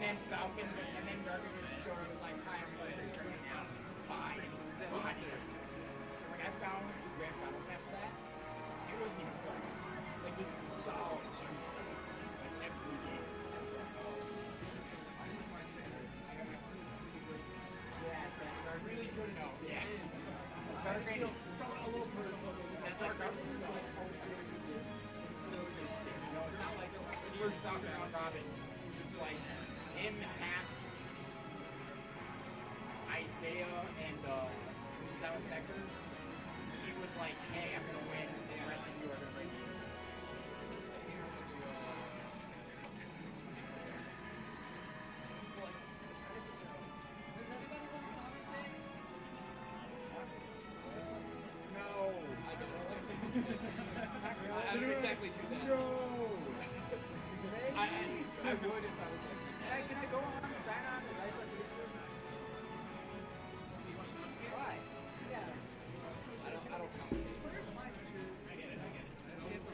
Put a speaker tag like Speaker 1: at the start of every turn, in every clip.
Speaker 1: then Falcon, and then Darby shows like kind of like fine. Like I found Grand Finals after that, it wasn't even close. Like it was solid juice. Like every game. Yeah, I really couldn't know. Yeah. Dark Rain, so a little bit that Dark Rain is not supposed to be. It's not like when you were talking about Robin, just like him, Max, Isaiah, and South Spectre. He was like, hey, I'm gonna win, and the rest of you are gonna break me. No, I don't exactly do that. No. I would if I was like this. Can I go on and sign on as I select this room? Why? Yeah. I don't know. Where's my picture? I get it. It's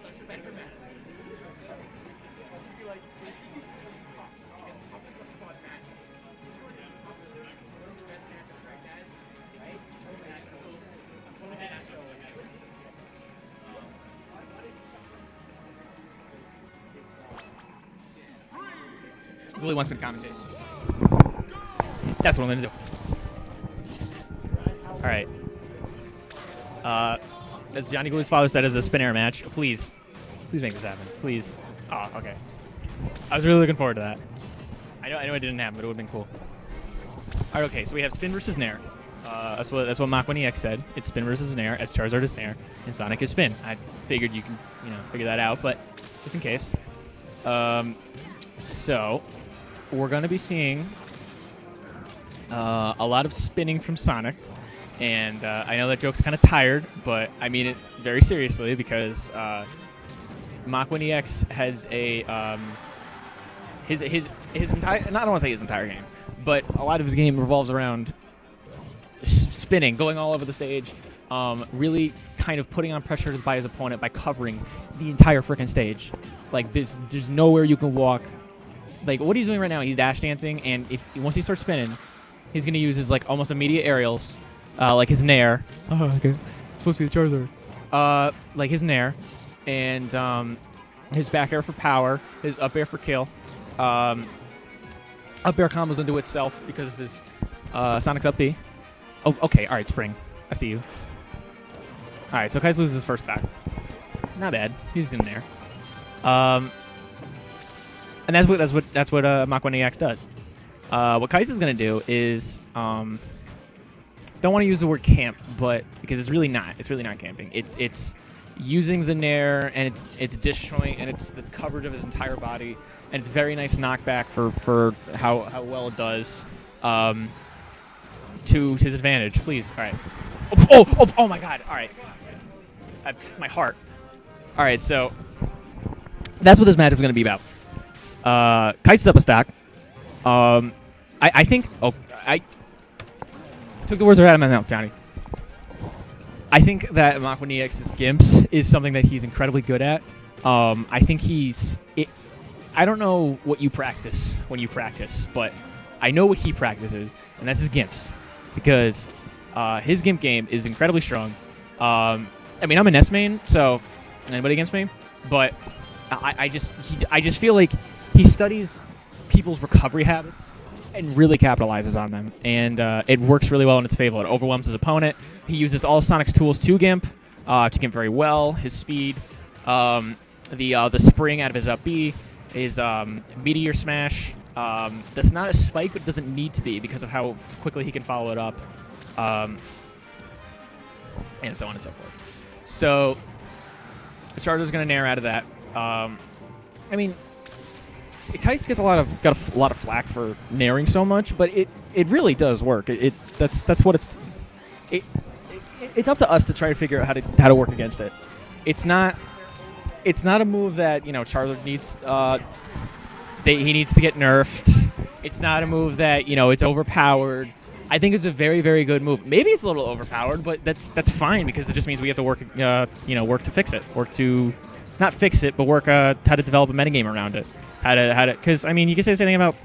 Speaker 1: such a better man. You'd be like, this should be a fun match. Right, guys? Right? I'm totally natural.
Speaker 2: Really wants me to commentate. That's what I'm gonna do. All right. As Johnny Glue's father said, as a spin air match, please make this happen. Please. Oh, okay. I was really looking forward to that. I know it didn't happen, but it would have been cool. All right, okay. So we have spin versus nair. That's what MachWindEX said. It's spin versus nair, as Charizard is nair, and Sonic is spin. I figured you can figure that out, but just in case. So we're going to be seeing a lot of spinning from Sonic, and I know that joke's kind of tired, but I mean it very seriously because MachWindEX has a his entire, I don't want to say his entire game, but a lot of his game revolves around spinning, going all over the stage, really kind of putting on pressure by his opponent by covering the entire freaking stage. Like there's nowhere you can walk. Like what he's doing right now, he's dash dancing, and once he starts spinning, he's gonna use his like almost immediate aerials, like his nair. Oh, okay, it's supposed to be the Charizard. Like his nair, and his back air for power, his up air for kill. Up air combos into itself because of his Sonic's up B. Oh, okay, all right, Spring, I see you. All right, so Kycse loses his first attack. Not bad. He's gonna nair. And that's what MachWindEX does. What Kycse is going to do is don't want to use the word camp, but because it's really not camping. It's using the nair, and it's destroying, and it's coverage of his entire body, and it's very nice knockback for how well it does to his advantage. Please, all right. Oh my God! All right, my heart. All right, so that's what this matchup is going to be about. Kyce's up a stack. I think. Oh, I took the words right out of my mouth, Johnny. I think that MachWindEX's Gimps is something that he's incredibly good at. I think I don't know what you practice when you practice, but I know what he practices, and that's his Gimps. Because his Gimp game is incredibly strong. I mean, I'm an S main, so anybody against me? But I just feel like he studies people's recovery habits and really capitalizes on them, and it works really well in its favor. It overwhelms his opponent. He uses all Sonic's tools to Gimp very well. His speed, the spring out of his up B, his Meteor Smash. That's not a spike, but it doesn't need to be because of how quickly he can follow it up, and so on and so forth. So the Charizard's going to nair out of that. I mean, Kycse gets a lot of flack for nairing so much, but it really does work. That's what it's. It's up to us to try to figure out how to work against it. It's not a move that Charizard needs. He needs to get nerfed. It's not a move that it's overpowered. I think it's a very, very good move. Maybe it's a little overpowered, but that's fine because it just means we have to work, work to fix it, work to not fix it, but work how to develop a metagame around it. How to, because I mean, you can say the same thing about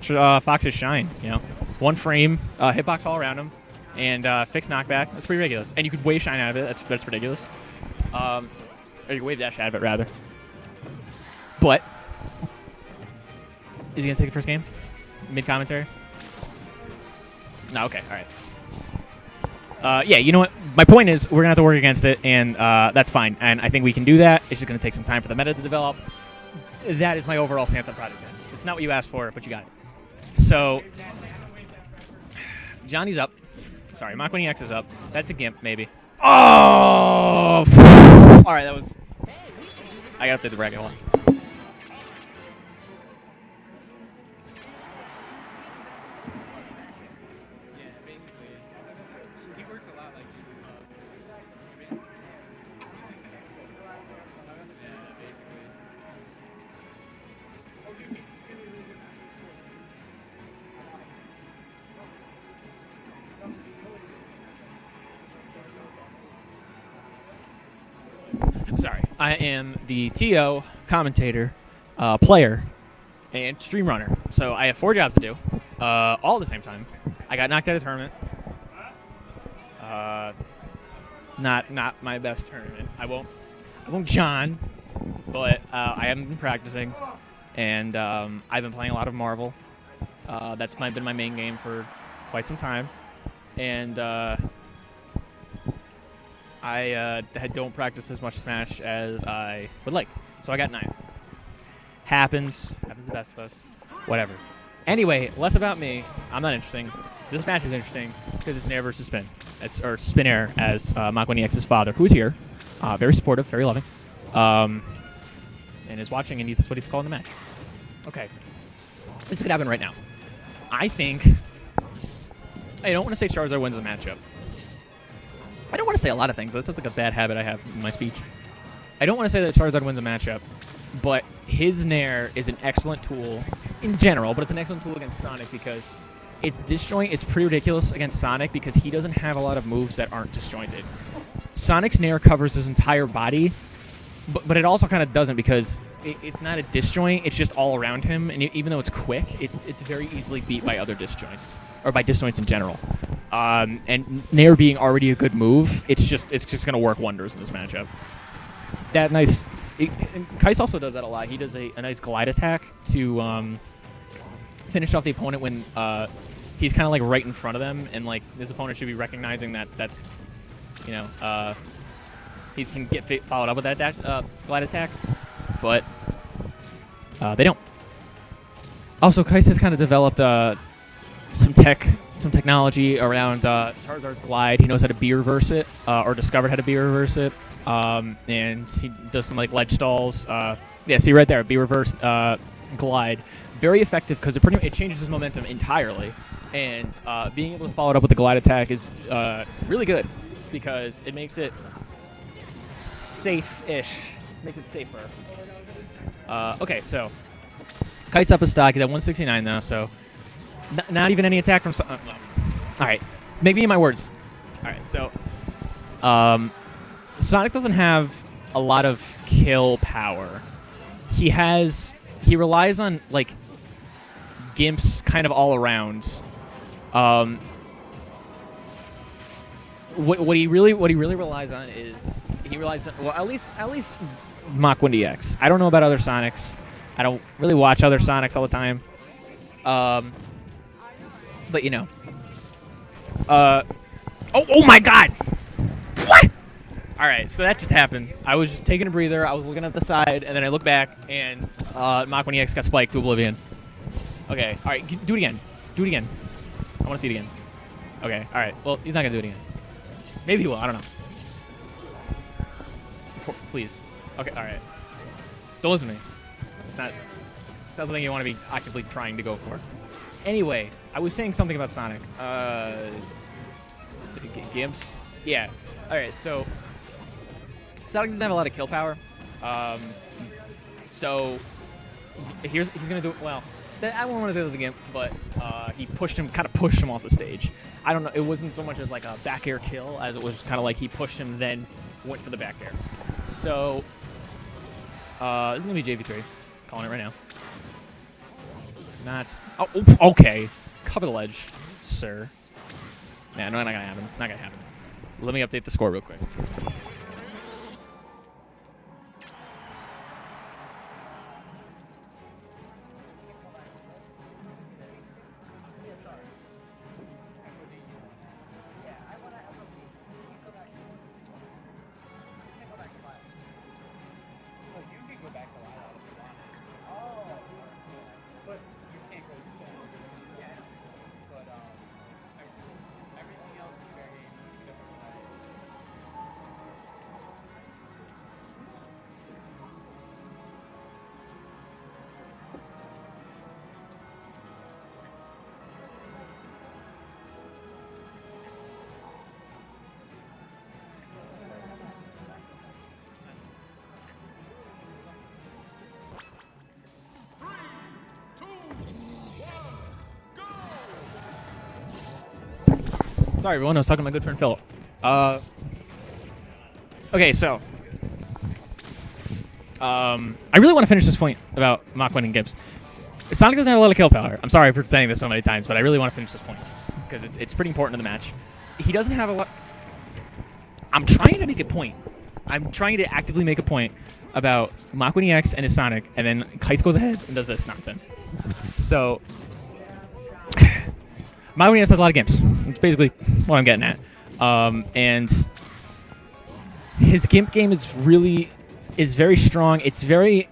Speaker 2: Fox's Shine. You know, 1 frame, hitbox all around him, and fixed knockback. That's pretty ridiculous. And you could wave Shine out of it. That's ridiculous. Or you can wave dash out of it rather. But is he gonna take the first game? Mid commentary. No, okay, all right. Yeah, you know what? My point is we're going to have to work against it, and that's fine. And I think we can do that. It's just going to take some time for the meta to develop. That is my overall stance on Project 10. It's not what you asked for, but you got it. So, Johnny's up. Sorry, MachWindEX is up. That's a Gimp, maybe. Oh! All right, that was... I got up to the bracket. Hold on. Sorry. I am the TO, commentator, player, and stream runner. So I have 4 jobs to do, all at the same time. I got knocked out of tournament. Not my best tournament. I won't John, but I haven't been practicing, and I've been playing a lot of Marvel. That's been my main game for quite some time, and I don't practice as much Smash as I would like. So I got 9th. Happens to the best of us. Whatever. Anyway, less about me. I'm not interesting. This match is interesting because it's Nair versus Spin. Or Spin Air as MachWindEX's father, who's here. Very supportive, very loving. And is watching, and that's what he's calling the match. Okay. This could happen right now. I think... I don't want to say Charizard wins the matchup. I don't want to say a lot of things. That's like a bad habit I have in my speech. I don't want to say that Charizard wins a matchup, but his Nair is an excellent tool in general, but it's an excellent tool against Sonic because its disjoint is pretty ridiculous against Sonic because he doesn't have a lot of moves that aren't disjointed. Sonic's Nair covers his entire body, but it also kind of doesn't because it's not a disjoint, it's just all around him, and even though it's quick, it's very easily beat by other disjoints, or by disjoints in general. And Nair being already a good move, it's just going to work wonders in this matchup. That nice... Kycse also does that a lot. He does a nice glide attack to finish off the opponent when he's kind of like right in front of them, and like his opponent should be recognizing that that's, you know, he can get followed up with that glide attack, but they don't. Also, Kycse has kind of developed some technology around Charizard's glide. He knows how to B-reverse it, or discovered how to B-reverse it. And he does some like ledge stalls. Yeah, see right there, B-reverse glide. Very effective because it changes his momentum entirely. And being able to follow it up with the glide attack is really good because it makes it safe-ish. Makes it safer. Okay, so Kycse up a stock. He's at 169 now, so not even any attack from... all right, make me my words. All right, so... Sonic doesn't have a lot of kill power. He relies on like gimps kind of all around. What he really relies on is at least MachWindEX. I don't know about other Sonics. I don't really watch other Sonics all the time. But you know. Oh my God! What? All right, so that just happened. I was just taking a breather. I was looking at the side, and then I looked back, and MachWindEX got spiked to oblivion. Okay, all right, do it again. Do it again. I want to see it again. Okay, all right. Well, he's not going to do it again. Maybe he will. I don't know. Please. Okay, all right. Don't listen to me. It's not something you want to be actively trying to go for. Anyway, I was saying something about Sonic. Gimps? Yeah. All right, so... Sonic doesn't have a lot of kill power, so he's gonna do well. I won't want to say it was a gimp, but he kind of pushed him off the stage. I don't know. It wasn't so much as like a back air kill as it was kind of like he pushed him, then went for the back air. So this is gonna be JV3. Calling it right now. That's okay. Cover the ledge, sir. Yeah, no, not gonna happen. Not gonna happen. Let me update the score real quick. Sorry, everyone. I was talking to my good friend Philip. Okay, so I really want to finish this point about MachWindEX. Sonic doesn't have a lot of kill power. I'm sorry for saying this so many times, but I really want to finish this point because it's pretty important in the match. He doesn't have a lot. I'm trying to make a point. I'm trying to actively make a point about MachWindEX and his Sonic, and then Kycse goes ahead and does this nonsense. So MachWindEX has a lot of gimps. It's basically what I'm getting at. And his gimp game is very strong. It's very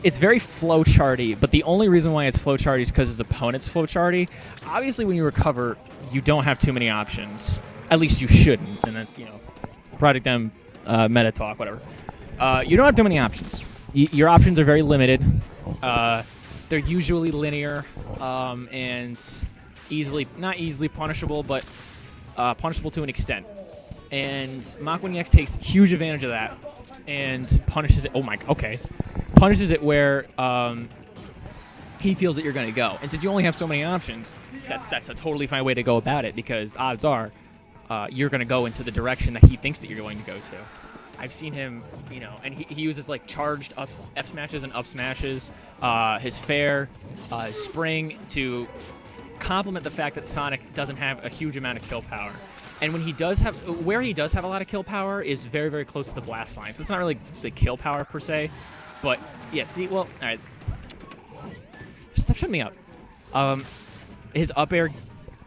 Speaker 2: flowcharty, but the only reason why it's flowcharty is because his opponent's flowcharty. Obviously, when you recover, you don't have too many options. At least you shouldn't. And that's, Project M meta talk, whatever. You don't have too many options. Your options are very limited. They're usually linear and not easily punishable, but punishable to an extent. And MachWindEX takes huge advantage of that and punishes it. Punishes it where he feels that you're going to go. And since you only have so many options, that's a totally fine way to go about it, because odds are you're going to go into the direction that he thinks that you're going to go to. I've seen him, and he uses like charged up F smashes and up smashes, his fair, his spring to complement the fact that Sonic doesn't have a huge amount of kill power. And when he does have a lot of kill power is very, very close to the blast line. So it's not really the kill power per se, but yeah. All right, stop shutting me up. His up air,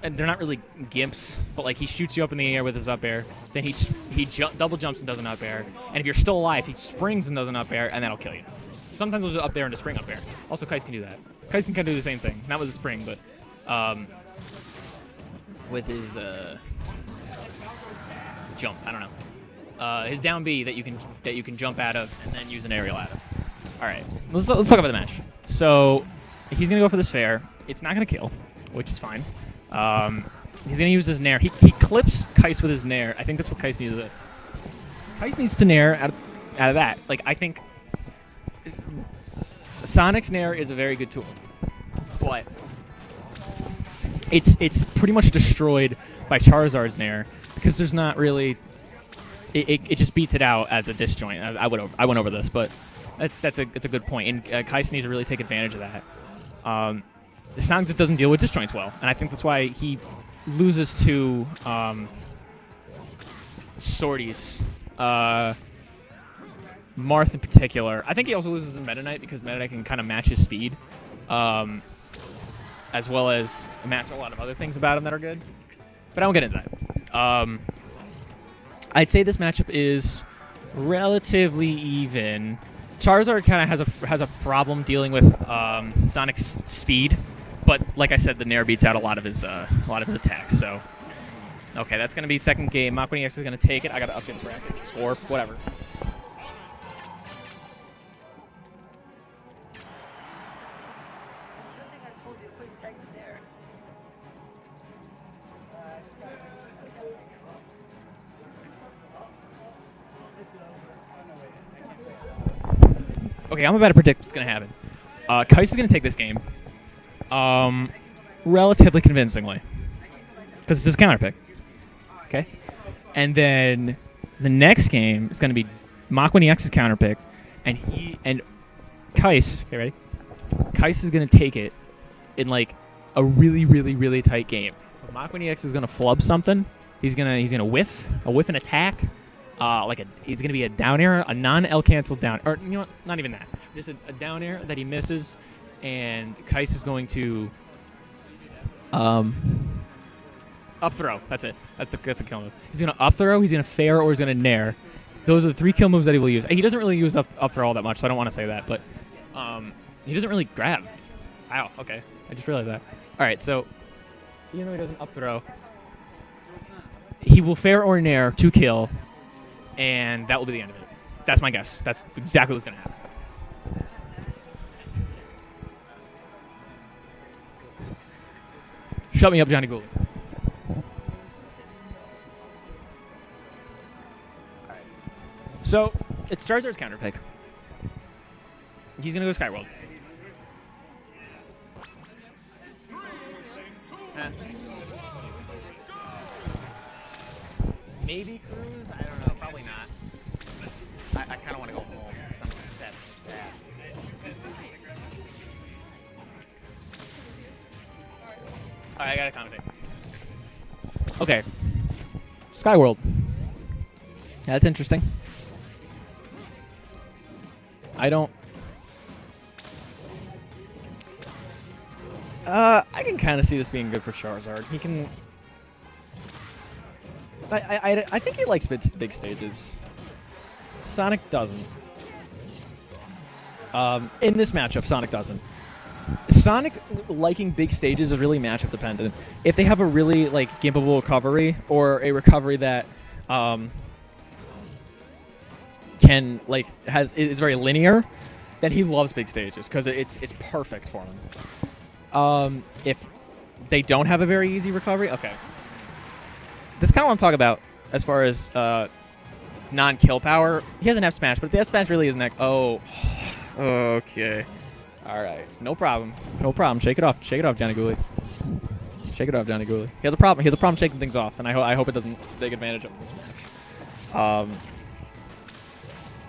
Speaker 2: and they're not really gimps, but like he shoots you up in the air with his up air. Then he double jumps and does an up air. And if you're still alive, he springs and does an up air, and that'll kill you. Sometimes he'll just up there and a spring up air. Also, Kycse can do that. Kycse can kind of do the same thing, not with the spring, but with his jump. I don't know. His down B that you can jump out of and then use an aerial out of. All right, let's talk about the match. So he's gonna go for this fair. It's not gonna kill, which is fine. He's gonna use his nair. He clips Kycse with his nair. I think that's what Kycse needs. Kycse needs to nair out of that. Like, I think Sonic's nair is a very good tool, but it's pretty much destroyed by Charizard's nair because there's not really. It just beats it out as a disjoint. I went over this, but it's a good point. And Kycse needs to really take advantage of that. Sonic just doesn't deal with disjoints well, and I think that's why he loses to Sorties. Marth in particular. I think he also loses to Meta Knight because Meta Knight can kind of match his speed, as well as match a lot of other things about him that are good. But I won't get into that. I'd say this matchup is relatively even. Charizard kind of has a problem dealing with Sonic's speed, but like I said, the nair beats out a lot of his attacks. So, okay, that's gonna be second game. MachWindEX is gonna take it. I gotta update the graphic score, whatever. Okay, I'm about to predict what's going to happen. Kycse is going to take this game. relatively convincingly, because it's his counter pick. Okay, and then the next game is going to be MachWindEX's counter pick, and Kycse. Okay, ready? Kycse is going to take it in like a really, really, really tight game. MachWindEX is going to flub something. He's gonna whiff an attack. He's gonna be a down air, a non-L cancel down, or you know what? Not even that. Just a down air that he misses, and Kycse is going to up throw. That's it. That's a kill move. He's gonna up throw. He's gonna fair, or he's gonna nair. Those are the 3 kill moves that he will use. He doesn't really use up throw all that much, so I don't want to say that. But he doesn't really grab. Wow. Okay. I just realized that. All right. So even though he doesn't up throw, he will fair or nair to kill, and that will be the end of it. That's my guess. That's exactly what's going to happen. Shut me up, Johnny Gould. Alright. So, it's Charizard's counter pick. He's going to go Skyworld. Maybe cruise? I don't know. Probably not. I kind of want to go home. I'm sad. Alright, I got a counter pick. Okay. Skyworld. Yeah, that's interesting. I can kind of see this being good for Charizard. He can... I think he likes big stages. Sonic doesn't. In this matchup, Sonic doesn't. Sonic liking big stages is really matchup dependent. If they have a really gimpable recovery or a recovery that is very linear, then he loves big stages because it's perfect for him. If they don't have a very easy recovery, okay. This is kind of what I'm talking about as far as non-kill power. He has an F smash, but the F smash really isn't that. Oh, okay. All right, no problem. No problem. Shake it off. Shake it off, Johnny Gooley. Shake it off, Johnny Gooley. He has a problem. He has a problem shaking things off, and I hope it doesn't take advantage of this match.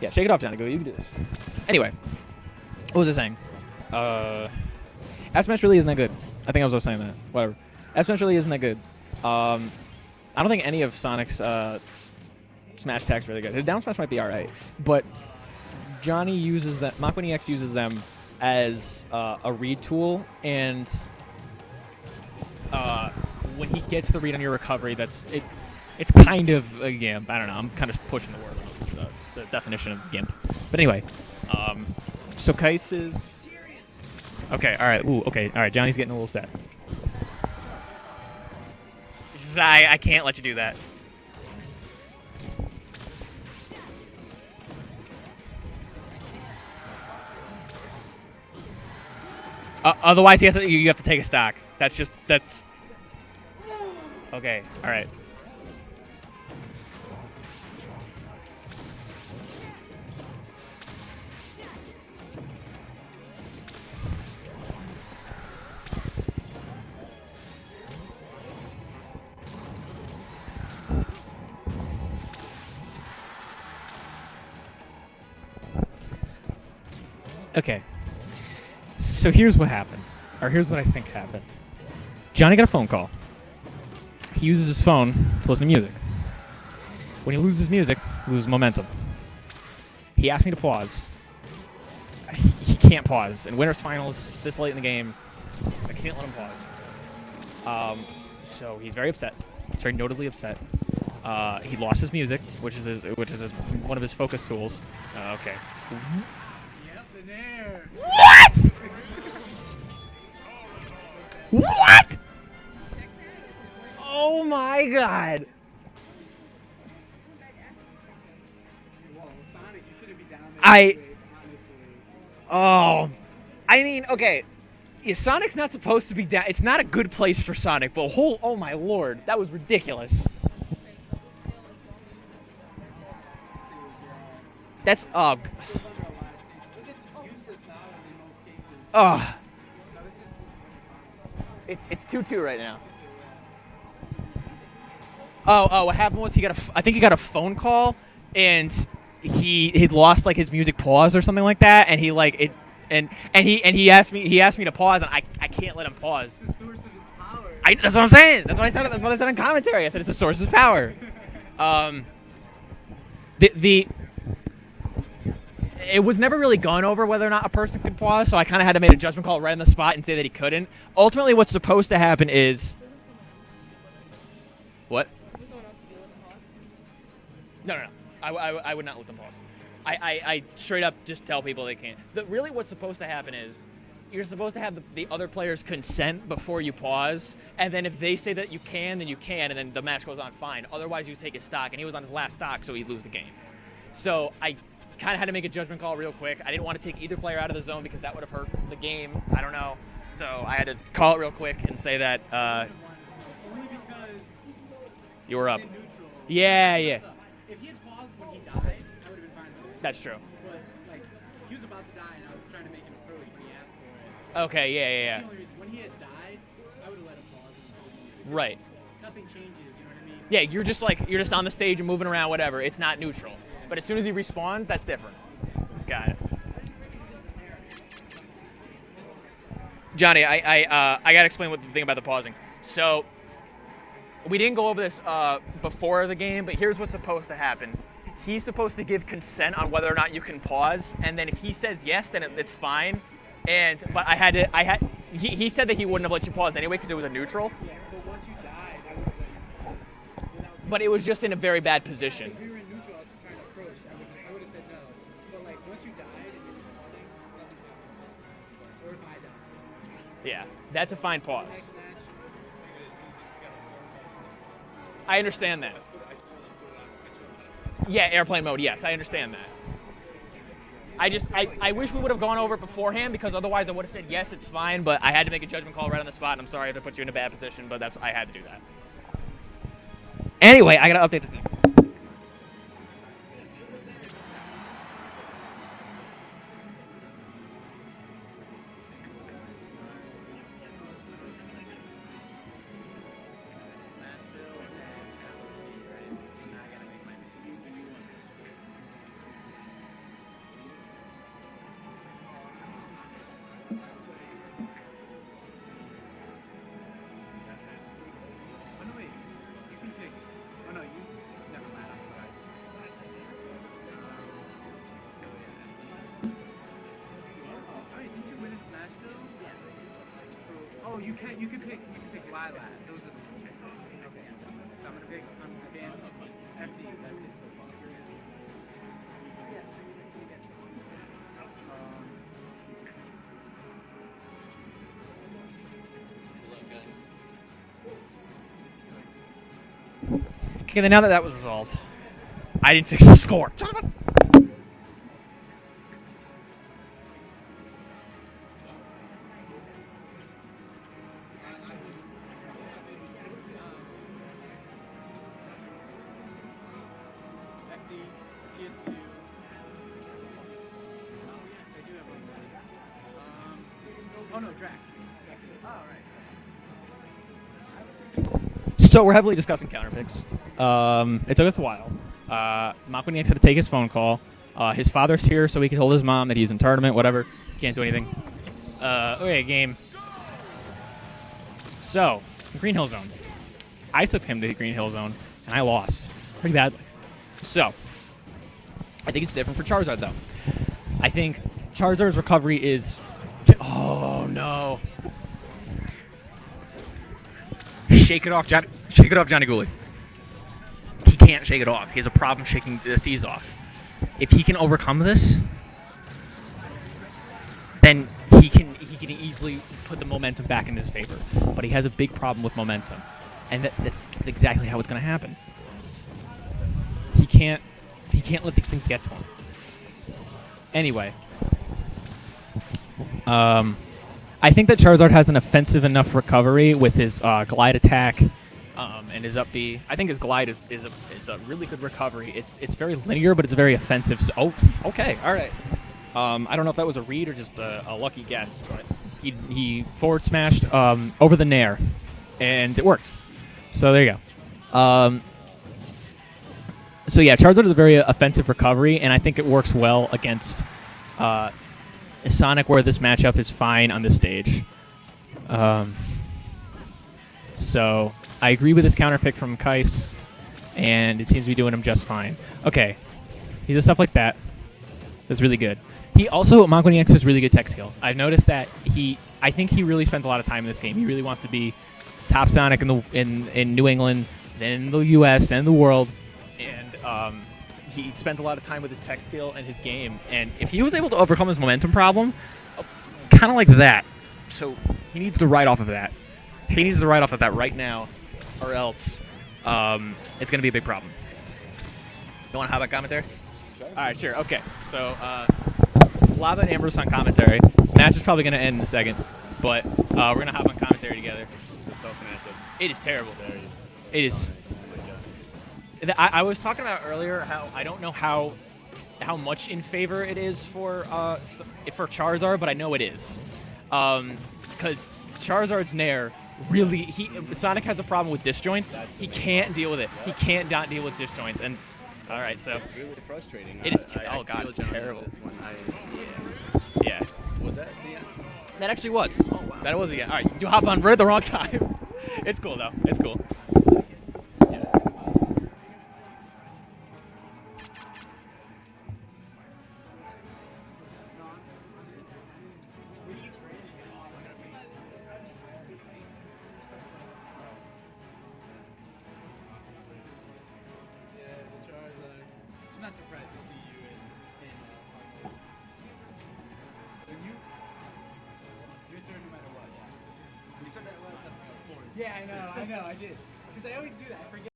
Speaker 2: Yeah, shake it off, Johnny Gooley. You can do this. Anyway, what was I saying? F smash really isn't that good. I think I was saying that. Whatever. F smash really isn't that good. I don't think any of Sonic's smash attacks really good. His down smash might be alright, but Johnny uses that. MachWindEX uses them as a read tool, and when he gets the read on your recovery, it's kind of a gimp. I don't know. I'm kind of pushing the word, the definition of gimp. But anyway, so Kycse is okay. All right. Ooh. Okay. All right. Johnny's getting a little upset. I can't let you do that. Otherwise, you have to take a stock. That's okay. All right. Okay. So here's what happened. Or here's what I think happened. Johnny got a phone call. He uses his phone to listen to music. When he loses music, he loses momentum. He asked me to pause. He can't pause. In winners finals, this late in the game, I can't let him pause. So he's very upset. He's very notably upset. He lost his music, which is one of his focus tools. Okay. What? What? Oh my God! I mean, okay. Yeah, Sonic's not supposed to be down. It's not a good place for Sonic, but oh my Lord, that was ridiculous. That's It's 2-2 right now. Oh, what happened was I think he got a phone call, and he'd lost like his music pause or something like that, and he like it, and he asked me to pause, and I can't let him pause.
Speaker 1: It's the source of his power.
Speaker 2: That's what I'm saying. That's what I said in commentary. I said it's a source of power. It was never really gone over whether or not a person could pause, so I kind of had to make a judgment call right on the spot and say that he couldn't. Ultimately, what's supposed to happen is what? No. I would not let them pause. I straight up just tell people they can't. Really, what's supposed to happen is you're supposed to have the other players consent before you pause, and then if they say that you can, then you can, and then the match goes on fine. Otherwise, you take his stock, and he was on his last stock, so he'd lose the game. So I kind of had to make a judgment call real quick. I didn't want to take either player out of the zone because that would have hurt the game. I don't know. So I had to call it real quick and say that
Speaker 1: Only because
Speaker 2: you were up.
Speaker 1: he's in neutral.
Speaker 2: Yeah.
Speaker 1: If he had paused when he died, I would have been fine with it.
Speaker 2: That's true.
Speaker 1: But like, he was about to die, and I was trying to make an approach when he asked for it.
Speaker 2: Okay, yeah.
Speaker 1: That's the only reason. When he had died, I would have let him pause.
Speaker 2: Right.
Speaker 1: Nothing changes. You know what I mean?
Speaker 2: Yeah, you're just on the stage and moving around, whatever. It's not neutral. But as soon as he respawns, that's different. Got it. Johnny, I gotta explain what the thing about the pausing. So we didn't go over this before the game, but here's what's supposed to happen. He's supposed to give consent on whether or not you can pause, and then if he says yes, then it's fine. But he said that he wouldn't have let you pause anyway because it was a neutral.
Speaker 1: Yeah, but once you died, I would have let him pause.
Speaker 2: But it was just in a very bad position.
Speaker 1: If we were in neutral, I was trying to approach. I would have said no. But like, once you died and you're responding, nothing's happening. Or if I died.
Speaker 2: Yeah, that's a fine pause.
Speaker 1: Next match,
Speaker 2: I understand that. Yeah, airplane mode, yes, I understand that. I wish we would have gone over it beforehand because otherwise I would have said yes, it's fine, but I had to make a judgment call right on the spot, and I'm sorry if I put you in a bad position, but I had to do that. Anyway, I gotta update the thing.
Speaker 1: oh no, wait. You can pick. Oh no, you. Never mind. I'm sorry. Oh, wait, didn't you win in Smashville? Yeah. So, you can pick Lilac. Those are the two. Okay. So I'm gonna pick. I'm ban FD. That's it so far.
Speaker 2: Okay, then now that was resolved, I didn't fix the score. Son of a-
Speaker 1: FD, PS2. Oh yes, I do have one. Oh no, Drac. Oh right.
Speaker 2: So we're heavily discussing counter picks. It took us a while. MachWindEX had to take his phone call. His father's here, so he could hold his mom that he's in tournament, whatever. Can't do anything. Okay, game. So, Green Hill Zone. I took him to the Green Hill Zone, and I lost pretty badly. So, I think it's different for Charizard, though. I think Charizard's recovery is... Oh, no. Shake it off, Johnny. Shake it off, Johnny Gooley. He can't shake it off. He has a problem shaking the Steez off. If he can overcome this, then he can easily put the momentum back in his favor. But he has a big problem with momentum, and that's exactly how it's going to happen. He can't let these things get to him. Anyway, I think that Charizard has an offensive enough recovery with his glide attack and his up B. I think his glide is a really good recovery. It's very linear, but it's very offensive. So, okay, all right. I don't know if that was a read or just a lucky guess, but he forward smashed over the Nair, and it worked. So there you go. So yeah, Charizard is a very offensive recovery, and I think it works well against Sonic, where this matchup is fine on this stage. So I agree with this counter pick from Kycse, and it seems to be doing him just fine. Okay, he does stuff like that. That's really good. He also, MachWindEX has really good tech skill. I've noticed that I think he really spends a lot of time in this game. He really wants to be top Sonic in New England, then in the U.S., then in the world, and he spends a lot of time with his tech skill and his game. And if he was able to overcome his momentum problem, kind of like that, so he needs to ride off of that. He needs to ride off of that right now, or else it's going to be a big problem. You want to have a commentary? Sure. All right, sure. Okay. So Lava and Ambrose on commentary. This match is probably going to end in a second, but we're going to hop on commentary together.
Speaker 3: It's a tough matchup.
Speaker 2: It is terrible. It is. I was talking about earlier how I don't know how much in favor it is for Charizard, but I know it is, because Charizard's Nair really Sonic has a problem with disjoints. He can't deal with it. He can't not deal with disjoints. And all right, so
Speaker 3: it's really frustrating.
Speaker 2: It is. Oh god, it's terrible. Yeah.
Speaker 3: Was that the end?
Speaker 2: That actually was.
Speaker 3: Oh wow.
Speaker 2: That was again. All right, you hop on. We're at the wrong time. It's cool though. It's cool.
Speaker 1: I'm not surprised to see you in finals. You're third no matter what. Yeah.
Speaker 3: You said that last time.
Speaker 1: Yeah, I know, I did. Because I always do that. I forget.